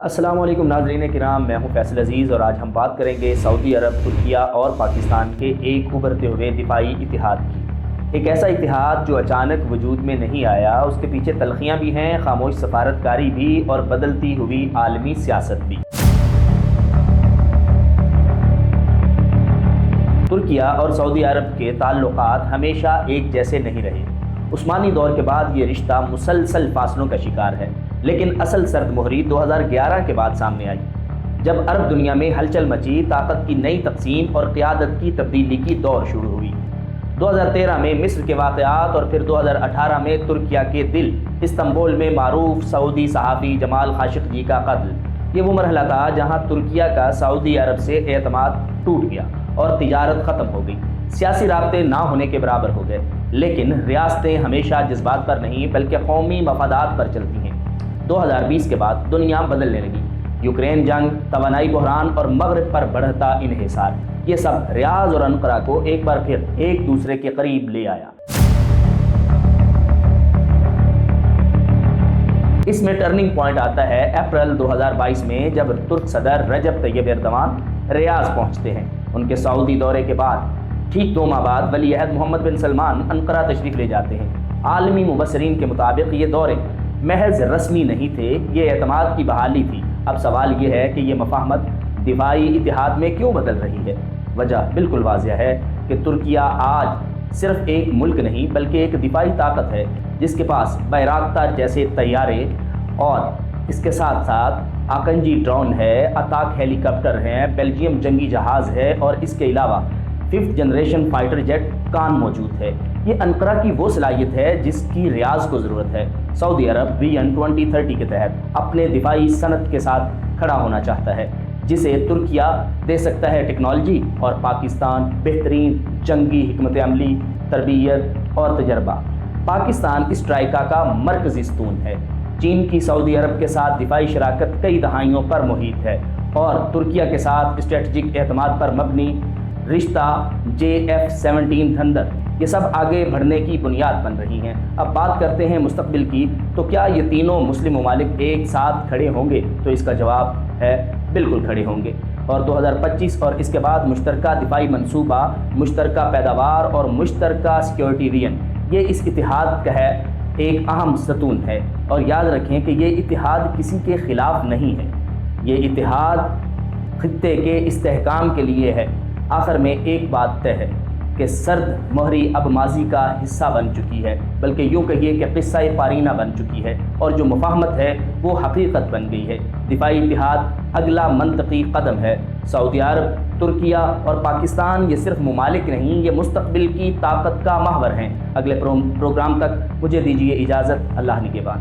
السلام علیکم ناظرین کرام، میں ہوں فیصل عزیز اور آج ہم بات کریں گے سعودی عرب، ترکیہ اور پاکستان کے ایک ابھرتے ہوئے دفاعی اتحاد کی۔ ایک ایسا اتحاد جو اچانک وجود میں نہیں آیا، اس کے پیچھے تلخیاں بھی ہیں، خاموش سفارتکاری بھی اور بدلتی ہوئی عالمی سیاست بھی۔ ترکیہ اور سعودی عرب کے تعلقات ہمیشہ ایک جیسے نہیں رہے۔ عثمانی دور کے بعد یہ رشتہ مسلسل فاصلوں کا شکار ہے، لیکن اصل سرد مہری 2011 کے بعد سامنے آئی، جب عرب دنیا میں ہلچل مچی، طاقت کی نئی تقسیم اور قیادت کی تبدیلی کی دور شروع ہوئی۔ 2013 میں مصر کے واقعات اور پھر 2018 میں ترکیہ کے دل استنبول میں معروف سعودی صحافی جمال خاشقجی کا قتل، یہ وہ مرحلہ تھا جہاں ترکیہ کا سعودی عرب سے اعتماد ٹوٹ گیا اور تجارت ختم ہو گئی، سیاسی رابطے نہ ہونے کے برابر ہو گئے۔ لیکن ریاستیں ہمیشہ جذبات پر نہیں بلکہ قومی مفادات پر چلتی ہیں۔ 2020 کے بعد دنیا بدلنے لگی، یوکرین جنگ، توانائی بحران اور مغرب پر بڑھتا انحصار، یہ سب ریاض اور انقرہ کو ایک بار پھر ایک دوسرے کے قریب لے آیا۔ اس میں ٹرننگ پوائنٹ آتا ہے اپریل 2022 میں، جب ترک صدر رجب طیب ایردوان ریاض پہنچتے ہیں۔ ان کے سعودی دورے کے بعد ٹھیک 2 ماہ بعد ولی عہد محمد بن سلمان انقرہ تشریف لے جاتے ہیں۔ عالمی مبصرین کے مطابق یہ دورے محض رسمی نہیں تھے، یہ اعتماد کی بحالی تھی۔ اب سوال یہ ہے کہ یہ مفاہمت دفاعی اتحاد میں کیوں بدل رہی ہے؟ وجہ بالکل واضح ہے کہ ترکیہ آج صرف ایک ملک نہیں بلکہ ایک دفاعی طاقت ہے، جس کے پاس بیراقتار جیسے طیارے اور اس کے ساتھ ساتھ آکنجی ڈرون ہے، اتاک ہیلی کاپٹر ہیں، بیلجیم جنگی جہاز ہے اور اس کے علاوہ 5th جنریشن فائٹر جیٹ کان موجود ہے۔ یہ انقرہ کی وہ صلاحیت ہے جس کی ریاض کو ضرورت ہے۔ سعودی عرب ویژن 2030 کے تحت اپنے دفاعی صنعت کے ساتھ کھڑا ہونا چاہتا ہے، جسے ترکیہ دے سکتا ہے ٹیکنالوجی اور پاکستان بہترین جنگی حکمت عملی، تربیت اور تجربہ۔ پاکستان اس ٹرائیکا کا مرکزی ستون ہے۔ چین کی سعودی عرب کے ساتھ دفاعی شراکت کئی دہائیوں پر محیط ہے اور ترکیہ کے ساتھ اسٹریٹجک اعتماد پر مبنی رشتہ JF-17 دھندر، یہ سب آگے بڑھنے کی بنیاد بن رہی ہیں۔ اب بات کرتے ہیں مستقبل کی، تو کیا یہ تینوں مسلم ممالک ایک ساتھ کھڑے ہوں گے؟ تو اس کا جواب ہے بالکل کھڑے ہوں گے، اور 2025 اور اس کے بعد مشترکہ دفاعی منصوبہ، مشترکہ پیداوار اور مشترکہ سیکیورٹی ویژن، یہ اس اتحاد کا ہے ایک اہم ستون ہے۔ اور یاد رکھیں کہ یہ اتحاد کسی کے خلاف نہیں ہے، یہ اتحاد خطے کے استحکام کے لیے ہے۔ آخر میں ایک بات طے ہے کہ سرد مہری اب ماضی کا حصہ بن چکی ہے، بلکہ یوں کہیے کہ قصہ پارینہ بن چکی ہے، اور جو مفاہمت ہے وہ حقیقت بن گئی ہے۔ دفاعی اتحاد اگلا منطقی قدم ہے۔ سعودی عرب، ترکیہ اور پاکستان یہ صرف ممالک نہیں، یہ مستقبل کی طاقت کا محور ہیں۔ اگلے پروگرام تک مجھے دیجیے اجازت، اللہ نگہبان۔